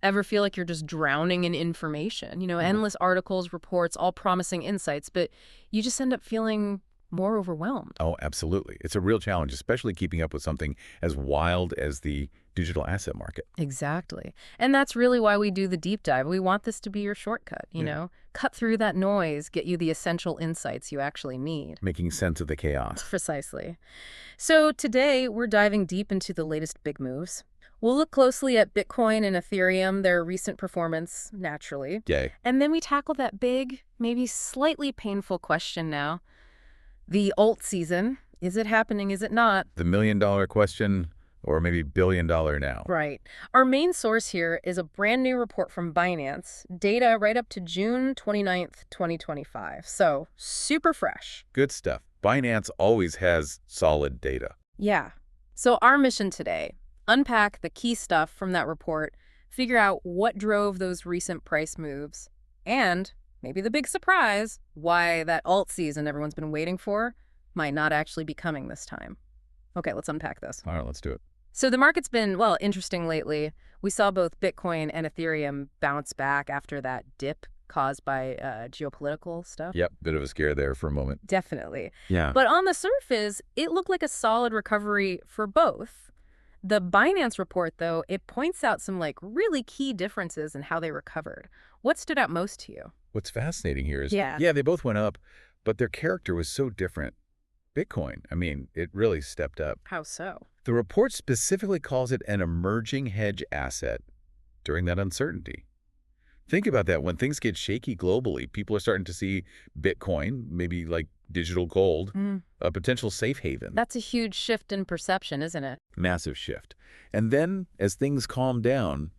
Ever feel like you're just drowning in information? Endless articles, reports, all promising insights, but you just end up feeling more overwhelmed. Oh, absolutely. It's a real challenge, especially keeping up with something as wild as the digital asset market. Exactly. And that's really why we do the deep dive. We want this to be your shortcut, Cut through that noise, get you the essential insights you actually need. Making sense of the chaos. Precisely. So today, we're diving deep into the latest big moves. We'll look closely at Bitcoin and Ethereum, their recent performance, naturally. Yay. And then we tackle that big, maybe slightly painful question now. The alt season. Is it happening? Is it not? The million-dollar question, or maybe billion-dollar now. Right. Our main source here is a brand new report from Binance, data right up to June 29th, 2025. So super fresh. Good stuff. Binance always has solid data. Yeah. So our mission today, unpack the key stuff from that report, figure out what drove those recent price moves, and maybe the big surprise, why that alt season everyone's been waiting for might not actually be coming this time. Okay, let's unpack this. All right, let's do it. So the market's been, interesting lately. We saw both Bitcoin and Ethereum bounce back after that dip caused by geopolitical stuff. Yep, bit of a scare there for a moment. Definitely. Yeah. But on the surface, it looked like a solid recovery for both. The Binance report, though, it points out some really key differences in how they recovered. What stood out most to you? What's fascinating here is, Yeah, they both went up, but their character was so different. Bitcoin, it really stepped up. How so? The report specifically calls it an emerging hedge asset during that uncertainty. Think about that. When things get shaky globally, people are starting to see Bitcoin, maybe like digital gold, a potential safe haven. That's a huge shift in perception, isn't it? Massive shift. And then, as things calmed down,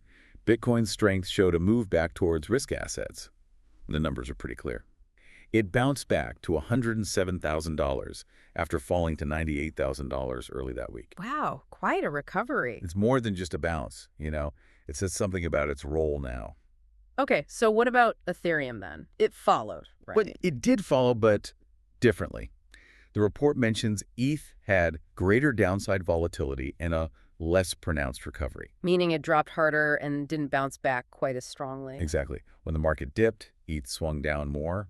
Bitcoin's strength showed a move back towards risk assets. The numbers are pretty clear. It bounced back to $107,000 after falling to $98,000 early that week. Wow, quite a recovery. It's more than just a bounce, It says something about its role now. Okay, so what about Ethereum then? It followed, right? But it did follow, but differently. The report mentions ETH had greater downside volatility and a less pronounced recovery. Meaning it dropped harder and didn't bounce back quite as strongly. Exactly. When the market dipped, ETH swung down more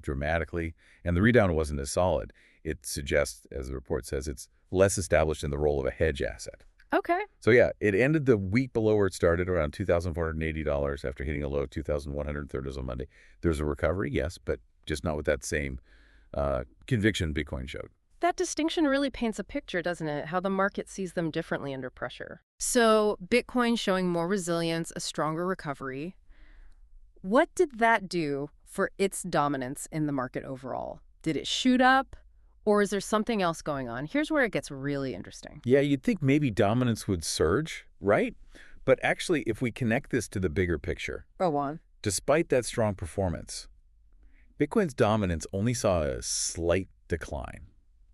dramatically, and the rebound wasn't as solid. It suggests, as the report says, it's less established in the role of a hedge asset. Okay. So yeah, it ended the week below where it started, around $2,480 after hitting a low of $2,130 on Monday. There's a recovery, yes, but just not with that same conviction Bitcoin showed. That distinction really paints a picture, doesn't it? How the market sees them differently under pressure. So Bitcoin showing more resilience, a stronger recovery. What did that do for its dominance in the market overall? Did it shoot up? Or is there something else going on? Here's where it gets really interesting. Yeah, you'd think maybe dominance would surge, right? But actually, if we connect this to the bigger picture, Go on. despite that strong performance, Bitcoin's dominance only saw a slight decline.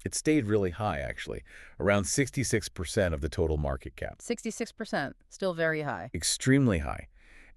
It stayed really high, actually, around 66% of the total market cap. 66%, still very high. Extremely high.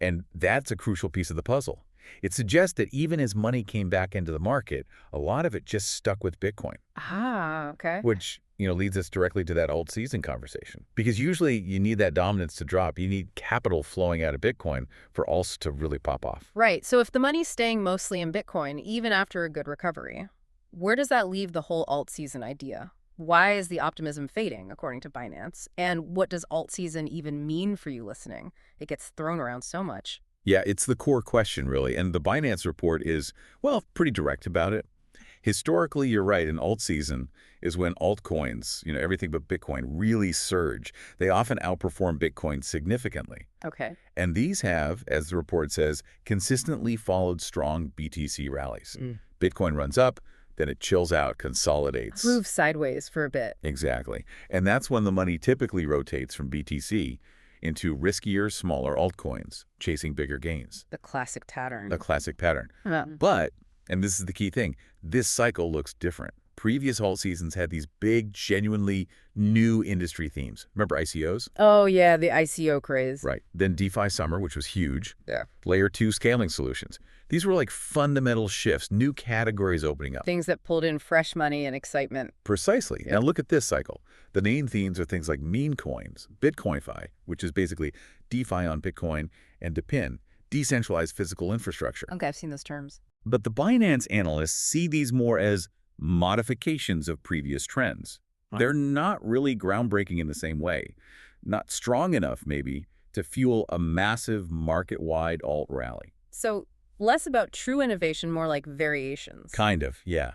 And that's a crucial piece of the puzzle. It suggests that even as money came back into the market, a lot of it just stuck with Bitcoin. Ah, okay. Which, leads us directly to that alt-season conversation. Because usually you need that dominance to drop. You need capital flowing out of Bitcoin for alts to really pop off. Right. So if the money's staying mostly in Bitcoin, even after a good recovery, where does that leave the whole alt-season idea? Why is the optimism fading, according to Binance? And what does alt-season even mean for you listening? It gets thrown around so much. Yeah, it's the core question, really. And the Binance report is, pretty direct about it. Historically, you're right, an alt season is when altcoins, everything but Bitcoin, really surge. They often outperform Bitcoin significantly. Okay. And these have, as the report says, consistently followed strong BTC rallies. Bitcoin runs up, then it chills out, consolidates. Moves sideways for a bit. Exactly. And that's when the money typically rotates from BTC into riskier, smaller altcoins, chasing bigger gains. The classic pattern. The classic pattern. But, and this is the key thing, this cycle looks different. Previous alt seasons had these big, genuinely new industry themes. Remember ICOs? Oh, yeah, the ICO craze. Right. Then DeFi Summer, which was huge. Yeah. Layer 2 scaling solutions. These were like fundamental shifts, new categories opening up. Things that pulled in fresh money and excitement. Precisely. Now look at this cycle. The main themes are things like meme coins, Bitcoinify, which is basically DeFi on Bitcoin, and DePIN, decentralized physical infrastructure. Okay, I've seen those terms. But the Binance analysts see these more as modifications of previous trends. They're not really groundbreaking in the same way, not strong enough, maybe, to fuel a massive market-wide alt rally. So less about true innovation, more like variations. Kind of, yeah.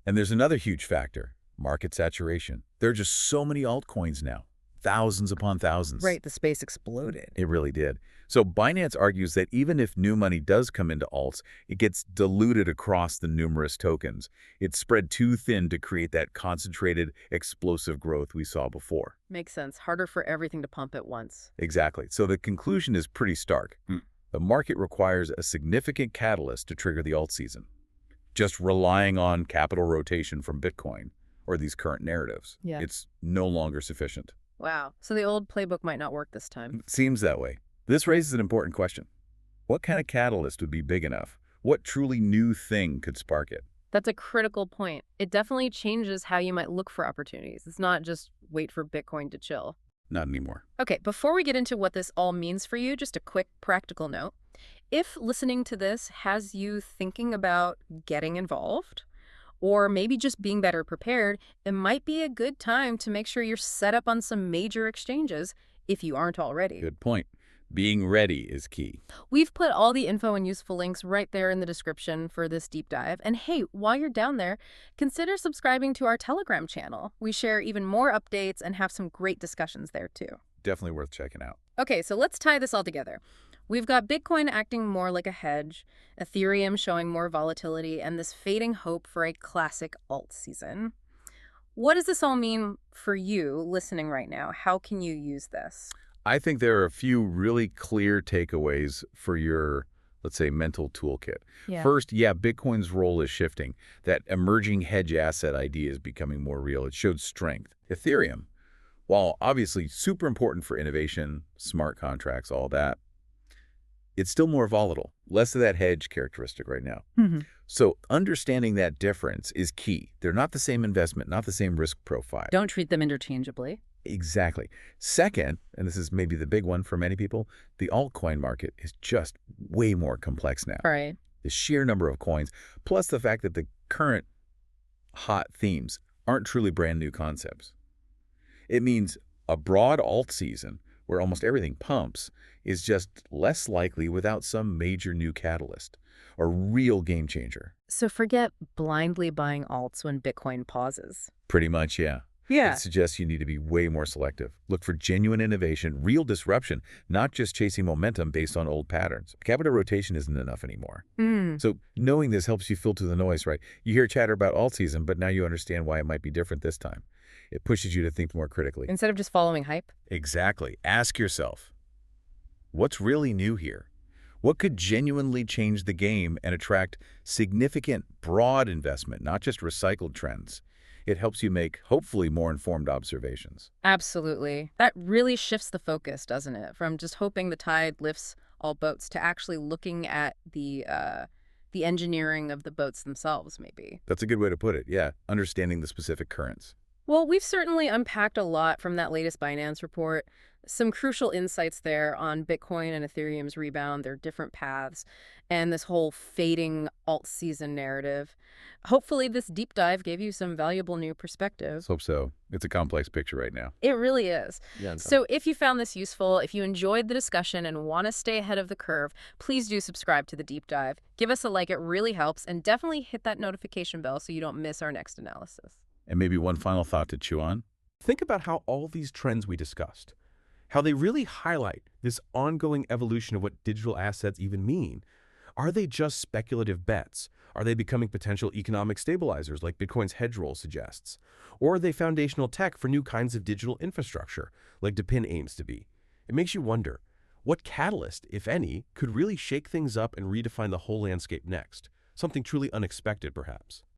And there's another huge factor, market saturation. There are just so many altcoins now, thousands upon thousands. Right, the space exploded. It really did. So Binance argues that even if new money does come into alts, it gets diluted across the numerous tokens. It's spread too thin to create that concentrated, explosive growth we saw before. Makes sense. Harder for everything to pump at once. Exactly. So the conclusion is pretty stark. The market requires a significant catalyst to trigger the alt season. Just relying on capital rotation from Bitcoin or these current narratives, it's no longer sufficient. Wow. So the old playbook might not work this time. It seems that way. This raises an important question. What kind of catalyst would be big enough? What truly new thing could spark it? That's a critical point. It definitely changes how you might look for opportunities. It's not just wait for Bitcoin to chill. Not anymore. Okay, before we get into what this all means for you, just a quick practical note. If listening to this has you thinking about getting involved, or maybe just being better prepared, it might be a good time to make sure you're set up on some major exchanges if you aren't already. Good point. Being ready is key. We've put all the info and useful links right there in the description for this deep dive. And hey, while you're down there, consider subscribing to our Telegram channel. We share even more updates and have some great discussions there too. Definitely worth checking out. Okay, so let's tie this all together. We've got Bitcoin acting more like a hedge, Ethereum showing more volatility, and this fading hope for a classic alt season. What does this all mean for you listening right now? How can you use this? I think there are a few really clear takeaways for your, let's say, mental toolkit. First, Bitcoin's role is shifting. That emerging hedge asset idea is becoming more real. It showed strength. Ethereum, while obviously super important for innovation, smart contracts, all that, it's still more volatile. Less of that hedge characteristic right now. So understanding that difference is key. They're not the same investment, not the same risk profile. Don't treat them interchangeably. Exactly. Second, and this is maybe the big one for many people, the altcoin market is just way more complex now. Right. The sheer number of coins, plus the fact that the current hot themes aren't truly brand new concepts. It means a broad alt season where almost everything pumps is just less likely without some major new catalyst or real game changer. So forget blindly buying alts when Bitcoin pauses. Pretty much, yeah. It suggests you need to be way more selective. Look for genuine innovation, real disruption, not just chasing momentum based on old patterns. Capital rotation isn't enough anymore. So knowing this helps you filter the noise, right? You hear chatter about alt season, but now you understand why it might be different this time. It pushes you to think more critically. Instead of just following hype? Exactly. Ask yourself, what's really new here? What could genuinely change the game and attract significant, broad investment, not just recycled trends? It helps you make, hopefully, more informed observations. Absolutely. That really shifts the focus, doesn't it? From just hoping the tide lifts all boats to actually looking at the engineering of the boats themselves, maybe. That's a good way to put it, yeah. Understanding the specific currents. Well, we've certainly unpacked a lot from that latest Binance report. Some crucial insights there on Bitcoin and Ethereum's rebound, their different paths, and this whole fading alt season narrative. Hopefully this deep dive gave you some valuable new perspective. Hope so. It's a complex picture right now. It really is. Yeah. So if you found this useful, if you enjoyed the discussion and want to stay ahead of the curve, please do subscribe to the deep dive. Give us a like, it really helps, and definitely hit that notification bell so you don't miss our next analysis. And maybe one final thought to chew on. Think about how all these trends we discussed, how they really highlight this ongoing evolution of what digital assets even mean. Are they just speculative bets? Are they becoming potential economic stabilizers like Bitcoin's hedge role suggests? Or are they foundational tech for new kinds of digital infrastructure like DePIN aims to be? It makes you wonder, what catalyst, if any, could really shake things up and redefine the whole landscape next? Something truly unexpected, perhaps.